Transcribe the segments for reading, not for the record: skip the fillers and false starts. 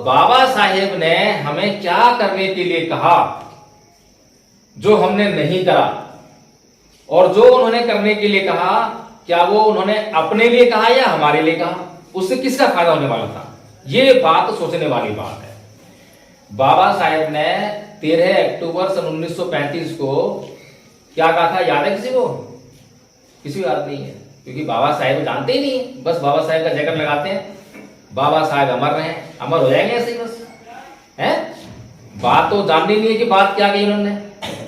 बाबा साहेब ने हमें क्या करने के लिए कहा जो हमने नहीं करा, और जो उन्होंने करने के लिए कहा क्या वो उन्होंने अपने लिए कहा या हमारे लिए कहा, उससे किसका फायदा होने वाला था? ये बात सोचने वाली बात है। बाबा साहेब ने 13 अक्टूबर सन 1935 को क्या कहा था, याद है किसी को? किसी को याद नहीं है, क्योंकि बाबा साहेब जानते ही नहीं है, बस बाबा साहेब का जैकेट लगाते हैं, बाबा साहेब अमर रहे, अमर हो जाएंगे ऐसे ही बस है। बात तो जाननी नहीं है कि बात क्या कही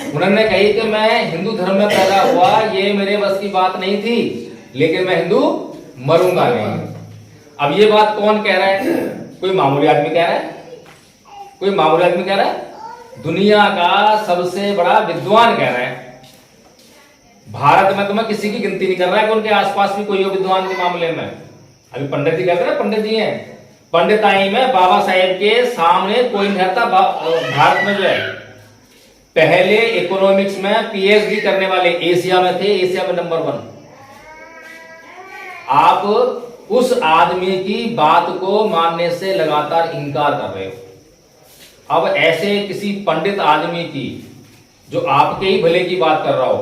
उन्होंने कही कि मैं हिंदू धर्म में पैदा हुआ, ये मेरे बस की बात नहीं थी, लेकिन मैं हिंदू मरूंगा नहीं। अब ये बात कौन कह रहा है? कोई मामूली आदमी कह रहा है? कोई मामूली आदमी कह रहा है? दुनिया का सबसे बड़ा विद्वान कह रहा है। भारत में तो मैं किसी की गिनती नहीं कर रहा है कि उनके आसपास भी कोई हो विद्वान के मामले में। अभी पंडित जी कहते हैं, पंडित जी हैं, पंडिताई में बाबा साहेब के सामने कोई नहीं रहता। भारत में जो है पहले इकोनॉमिक्स में पीएचडी करने वाले एशिया में थे, एशिया में नंबर 1। आप उस आदमी की बात को मानने से लगातार इनकार कर रहे हो। अब ऐसे किसी पंडित आदमी की जो आपके ही भले की बात कर रहा हो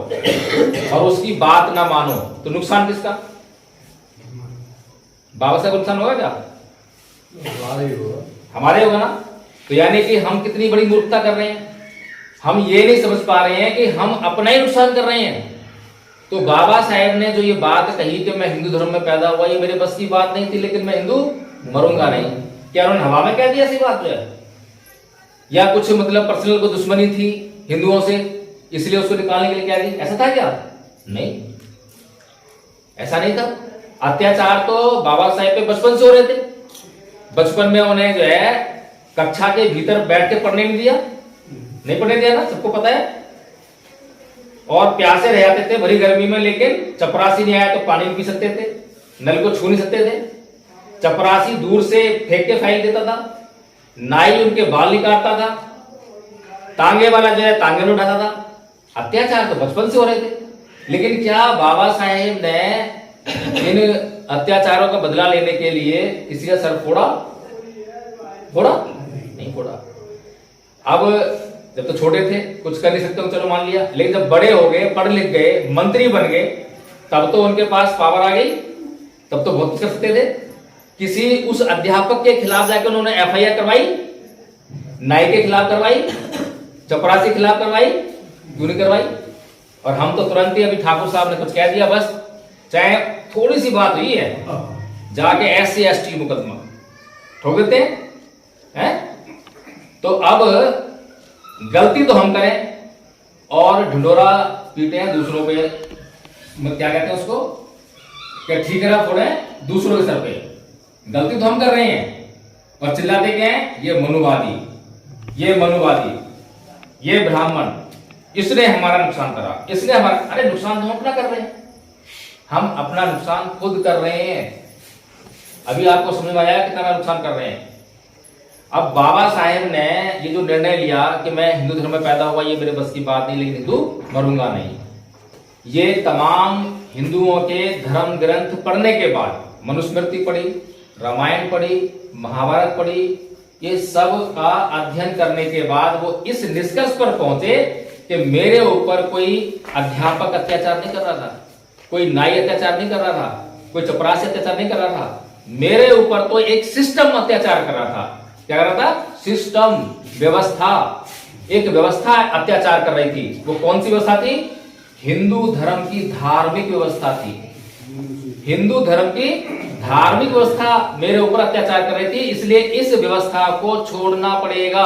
और उसकी बात ना मानो तो नुकसान किसका? बाबा साहब को नुकसान होगा क्या? हमारे होगा ना। तो यानी कि हम कितनी बड़ी मूर्खता कर रहे हैं, हम ये नहीं समझ पा रहे हैं कि हम अपना ही नुकसान कर रहे हैं। तो बाबा साहेब ने जो ये बात कही कि मैं हिंदू धर्म में पैदा हुआ, ये मेरे बस की बात नहीं थी, लेकिन मैं हिंदू मरूंगा नहीं, क्या उन्होंने हवा में कह दिया ऐसी बात जो है? या कुछ मतलब पर्सनल को दुश्मनी थी हिंदुओं से, इसलिए उसको निकालने के लिए कह दी? ऐसा था क्या? नहीं, ऐसा नहीं था। अत्याचार तो बाबा साहेब पे बचपन से हो रहे थे। बचपन में उन्हें जो है कक्षा के भीतर बैठ के पढ़ने नहीं दिया, नहीं पढ़ने दिया ना, सबको पता है। और प्यासे रह जाते थे भरी गर्मी में, लेकिन चपरासी नहीं आया तो पानी नहीं पी सकते थे, नल को छू नहीं सकते थे। चपरासी दूर से फेंक के फाइल देता था, नाई उनके बाल निकालता था, तांगे वाला जो है तांगे में उठाता था। अत्याचार तो बचपन से हो रहे थे। लेकिन क्या बाबा साहेब ने इन अत्याचारों का बदला लेने के लिए किसी का सर फोड़ा? नहीं फोड़ा। अब जब तो छोटे थे कुछ कर नहीं सकते हो, चलो मान लिया, लेकिन जब बड़े हो गए, पढ़ लिख गए, मंत्री बन गए, तब तो उनके पास पावर आ गई, तब तो बहुत कुछ कर सकते थे। किसी उस अध्यापक के खिलाफ जाकर उन्होंने एफआईआर करवाई, नाई के खिलाफ करवाई, चपरासी के खिलाफ करवाई, क्यों नहीं करवाई? और हम तो तुरंत ही, अभी ठाकुर साहब ने कुछ कह दिया, बस चाहे थोड़ी सी बात हुई है जाके SC ST मुकदमा ठोक देते हैं। तो अब गलती तो हम करें और ढिंडोरा पीटे हैं दूसरों पे, क्या कहते हैं उसको, क्या ठीक है फोड़े दूसरों के सर पे। गलती तो हम कर रहे हैं और चिल्लाते क्या हैं, ये मनुवादी, ये मनुवादी, ये ब्राह्मण, इसने हमारा नुकसान करा, इसने हमारा। अरे नुकसान तो हम अपना कर रहे हैं, हम अपना नुकसान खुद कर रहे हैं। अभी आपको समझ में आया कितना नुकसान कर रहे हैं। अब बाबा साहेब ने ये जो निर्णय लिया कि मैं हिंदू धर्म में पैदा हुआ, ये मेरे बस की बात नहीं, लेकिन हिंदू मरूंगा नहीं, ये तमाम हिंदुओं के धर्म ग्रंथ पढ़ने के बाद, मनुस्मृति पढ़ी, रामायण पढ़ी, महाभारत पढ़ी, ये सब का अध्ययन करने के बाद वो इस निष्कर्ष पर पहुंचे कि मेरे ऊपर कोई अध्यापक अत्याचार नहीं कर रहा था, कोई नाई अत्याचार नहीं कर रहा था, कोई चपरासी अत्याचार नहीं कर रहा था, मेरे ऊपर तो एक सिस्टम अत्याचार कर रहा था। क्या कर रहा था? सिस्टम, व्यवस्था, एक व्यवस्था अत्याचार कर रही थी। वो कौन सी व्यवस्था थी? हिंदू धर्म की धार्मिक व्यवस्था थी। हिंदू धर्म की धार्मिक व्यवस्था मेरे ऊपर अत्याचार कर रही थी, इसलिए इस व्यवस्था को छोड़ना पड़ेगा,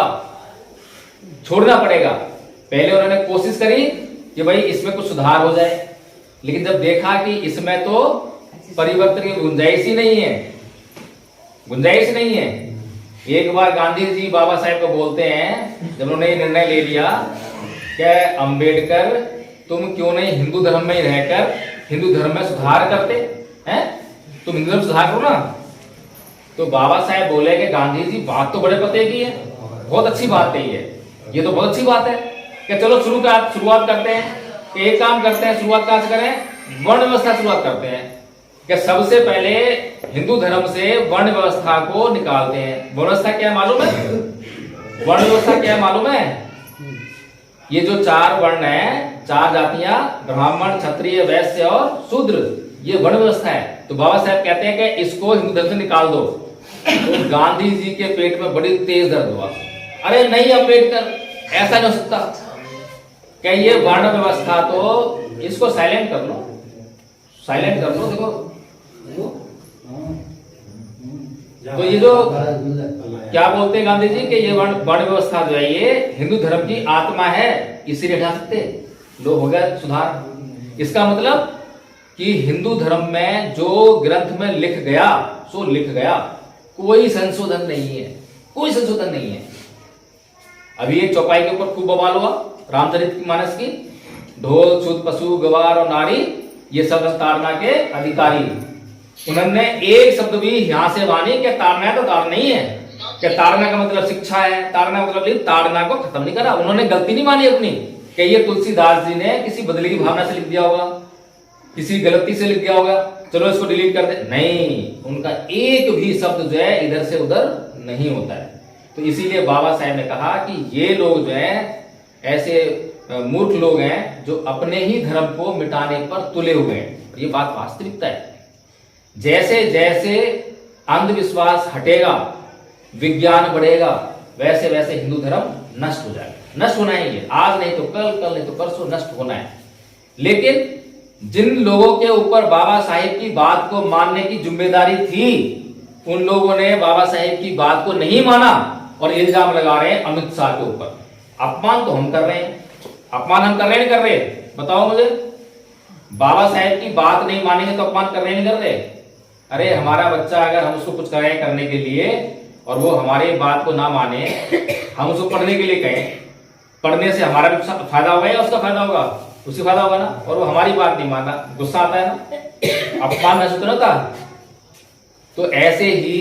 छोड़ना पड़ेगा। पहले उन्होंने कोशिश करी कि भाई इसमें कुछ सुधार हो जाए, लेकिन जब देखा कि इसमें तो परिवर्तन की गुंजाइश ही नहीं है, गुंजाइश नहीं है। एक बार गांधी जी बाबा साहेब को बोलते हैं, जब उन्होंने ये निर्णय ले लिया कि अंबेडकर तुम क्यों नहीं हिंदू धर्म में ही रहकर हिंदू धर्म में सुधार करते हैं, तुम हिंदू धर्म सुधार करो ना। तो बाबा साहेब बोले कि गांधी जी बात तो बड़े पते की है, बहुत अच्छी बात है, ये तो बहुत अच्छी बात है कि चलो शुरुआत करते हैं। एक काम करते हैं, शुरुआत कहां से करें? वर्ण व्यवस्था शुरुआत करते हैं। कि सबसे पहले हिंदू धर्म से वर्ण व्यवस्था को निकालते हैं। वर्ण व्यवस्था क्या है मालूम है? वर्ण व्यवस्था क्या है मालूम है? ये जो 4 वर्ण है, 4 जातियां, ब्राह्मण, क्षत्रिय, वैश्य और शूद्र, ये वर्ण व्यवस्था है। तो बाबा साहब कहते हैं कि इसको हिंदू धर्म से निकाल दो। तो गांधी जी के पेट में बड़ी तेज दर्द हुआ। अरे नहीं अम्बेडकर, ऐसा नहीं हो सकता, क्या ये वर्ण व्यवस्था तो इसको साइलेंट कर लो, साइलेंट कर लो। देखो तो ये जो क्या बोलते हैं गांधी जी कि ये वर्ण व्यवस्था जो है ये हिंदू धर्म की आत्मा है, इसीलिए हटा सकते लोग, हो गया सुधार। इसका मतलब कि हिंदू धर्म में जो ग्रंथ में लिख गया सो लिख गया, कोई संशोधन नहीं है, कोई संशोधन नहीं है। अभी एक चौपाई के ऊपर खूब बवाल हुआ रामचरितमानस की, ढोल छूत पशु गवार और नारी ये सब ताड़ना के अधिकारी। उन्होंने एक शब्द भी यहां से वाणी कि ताड़ना है तो ताड़ना नहीं है, कि ताड़ना का मतलब शिक्षा है, ताड़ना का मतलब ताड़ना को खत्म नहीं करा। उन्होंने गलती नहीं मानी अपनी कि ये तुलसीदास जी ने किसी बदले की भावना से लिख दिया होगा, किसी गलती से लिख दिया होगा, चलो इसको डिलीट कर दे। नहीं, उनका एक भी शब्द जो है इधर से उधर नहीं होता है। तो इसीलिए बाबा साहब ने कहा कि ये लोग जो है ऐसे मूर्ख लोग हैं जो अपने ही धर्म को मिटाने पर तुले हुए हैं। ये बात वास्तविकता है। जैसे जैसे अंधविश्वास हटेगा, विज्ञान बढ़ेगा, वैसे वैसे हिंदू धर्म नष्ट हो जाएगा। नष्ट होना है ये, आज नहीं तो कल, कल नहीं तो परसों नष्ट होना है। लेकिन जिन लोगों के ऊपर बाबा साहेब की बात को मानने की जिम्मेदारी थी, उन लोगों ने बाबा साहेब की बात को नहीं माना और इल्जाम लगा रहे हैं अमित शाह के ऊपर। अपमान तो हम कर रहे हैं, अपमान हम कर रहे नहीं कर रहे? बताओ मुझे। बाबा साहेब की बात नहीं मानेंगे तो अपमान कर रहे नहीं कर रहे? अरे हमारा बच्चा अगर हम उसको कुछ कहें करने के लिए और वो हमारी बात को ना माने, हम उसको पढ़ने के लिए कहें, पढ़ने से हमारा भी फायदा होगा या उसका फायदा होगा? उसी फायदा होगा ना। और वो हमारी बात नहीं मानना, गुस्सा आता है ना, अपमान महसूस नहीं होता। तो ऐसे ही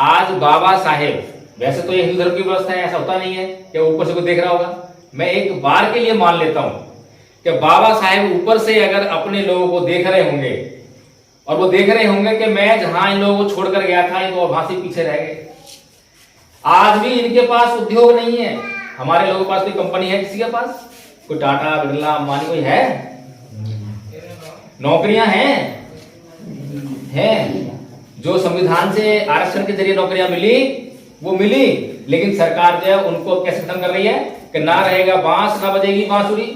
आज बाबा साहेब, वैसे तो ये हिंदू धर्म की व्यवस्था है, ऐसा होता नहीं है कि ऊपर से कोई देख रहा होगा। मैं एक बार के लिए मान लेता हूं कि बाबा साहेब ऊपर से अगर अपने लोगों को देख रहे होंगे और वो देख रहे होंगे कि मैं जहां इन लोगों को छोड़कर गया था ये तो वहां से पीछे रह गए। आज भी इनके पास उद्योग नहीं है, हमारे लोगों के पास कोई कंपनी है किसी के पास? कोई टाटा बिरला अंबानी कोई है? नौकरियां हैं जो संविधान से आरक्षण के जरिए नौकरियां मिली वो मिली, लेकिन सरकार जो है उनको कैसे खत्म कर रही है कि ना रहेगा बांस ना बजेगी बांसुरी।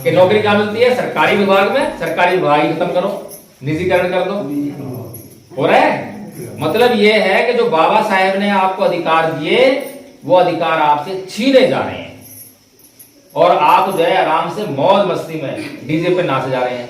कि नौकरी क्या मिलती है? सरकारी विभाग में, सरकारी विभाग ही खत्म करो, निजीकरण कर दो। हो रहा है? मतलब ये है कि जो बाबा साहेब ने आपको अधिकार दिए वो अधिकार आपसे छीने जा रहे हैं और आप जो है आराम से मौज मस्ती में डीजे पे नाचे जा रहे हैं।